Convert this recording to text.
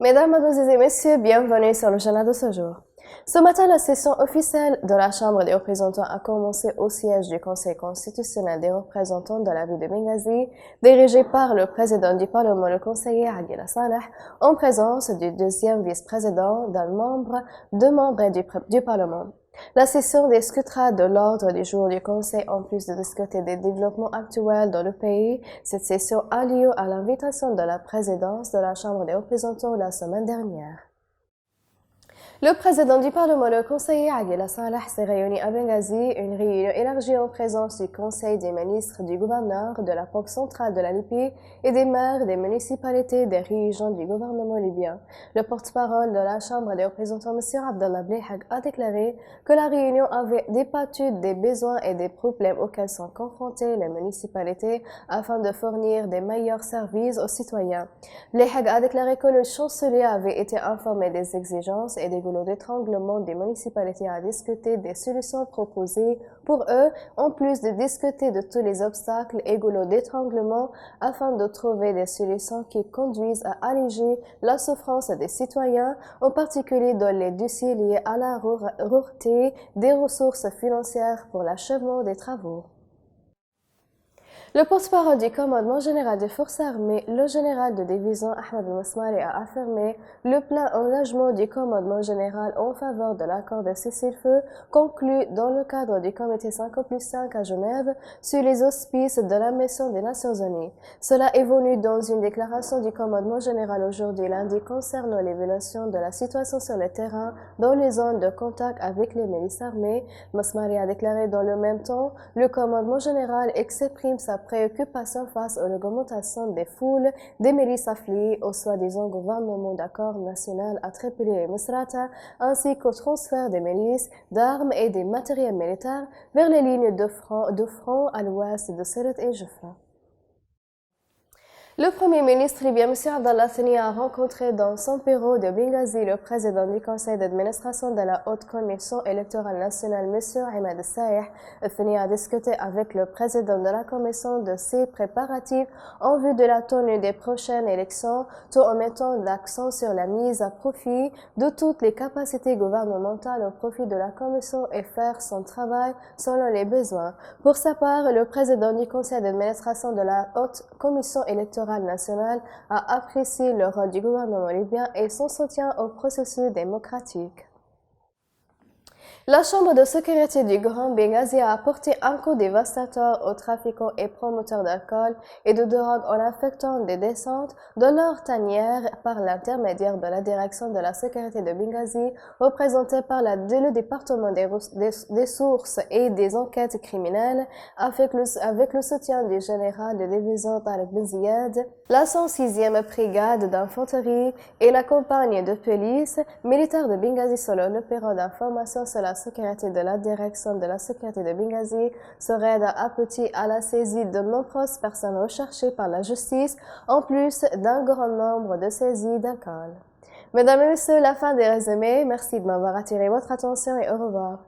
Mesdames, Mademoiselles et Messieurs, bienvenue sur le journal de ce jour. Ce matin, la session officielle de la Chambre des représentants a commencé au siège du Conseil constitutionnel des représentants de la ville de Benghazi, dirigé par le président du Parlement, le conseiller Adil Saleh, en présence du deuxième vice-président, deux membres du Parlement. La session discutera de l'ordre du jour du Conseil en plus de discuter des développements actuels dans le pays. Cette session a lieu à l'invitation de la présidence de la Chambre des représentants la semaine dernière. Le président du Parlement, le conseiller Adil Saleh, s'est réuni à Benghazi, une réunion élargie en présence du Conseil des ministres, du gouverneur, de la Banque centrale de la Libye et des maires des municipalités des régions du gouvernement libyen. Le porte-parole de la Chambre des représentants, M. Abdallah Blehag, a déclaré que la réunion avait débattu des besoins et des problèmes auxquels sont confrontées les municipalités afin de fournir des meilleurs services aux citoyens. Blehag a déclaré que le chancelier avait été informé des exigences et des goulot d'étranglement des municipalités à discuter des solutions proposées pour eux, en plus de discuter de tous les obstacles et goulots d'étranglement afin de trouver des solutions qui conduisent à alléger la souffrance des citoyens, en particulier dans les dossiers liés à la rareté des ressources financières pour l'achèvement des travaux. Le porte-parole du commandement général des forces armées, le général de division Ahmed Al-Masmari, a affirmé le plein engagement du commandement général en faveur de l'accord de cessez-le-feu conclu dans le cadre du comité 5+5 à Genève sur les auspices de la mission des Nations Unies. Cela est venu dans une déclaration du commandement général aujourd'hui lundi concernant l'évaluation de la situation sur le terrain dans les zones de contact avec les milices armées. Masmari a déclaré dans le même temps, le commandement général exprime sa préoccupation face à l'augmentation des foules des milices affiliées au soi-disant gouvernement d'accord national à Tripoli et Misrata, ainsi qu'au transfert des milices, d'armes et des matériels militaires vers les lignes de front à l'ouest de Sirte et Jafra. Le Premier ministre libyen, M. Abdallah Thani, a rencontré dans son bureau de Benghazi le président du conseil d'administration de la Haute Commission électorale nationale, M. Ahmed Saïh. Thani a discuté avec le président de la commission de ses préparatifs en vue de la tenue des prochaines élections, tout en mettant l'accent sur la mise à profit de toutes les capacités gouvernementales au profit de la commission et faire son travail selon les besoins. Pour sa part, le président du conseil d'administration de la Haute Commission électorale nationale a apprécié le rôle du gouvernement libyen et son soutien au processus démocratique. La Chambre de sécurité du Grand Benghazi a apporté un coup dévastateur aux trafiquants et promoteurs d'alcool et de drogue en affectant des descentes de leurs tanières par l'intermédiaire de la direction de la sécurité de Benghazi, représentée par le département des sources et des enquêtes criminelles, avec le soutien du général de division Tarek Ben Ziyad, la 106e brigade d'infanterie et la compagnie de police militaire de Benghazi selon le bureau d'information sur la sécurité de la direction de la sécurité de Benghazi. Ce raid a abouti à la saisie de nombreuses personnes recherchées par la justice, en plus d'un grand nombre de saisies d'alcool. Mesdames et messieurs, la fin des résumés. Merci de m'avoir attiré votre attention et au revoir.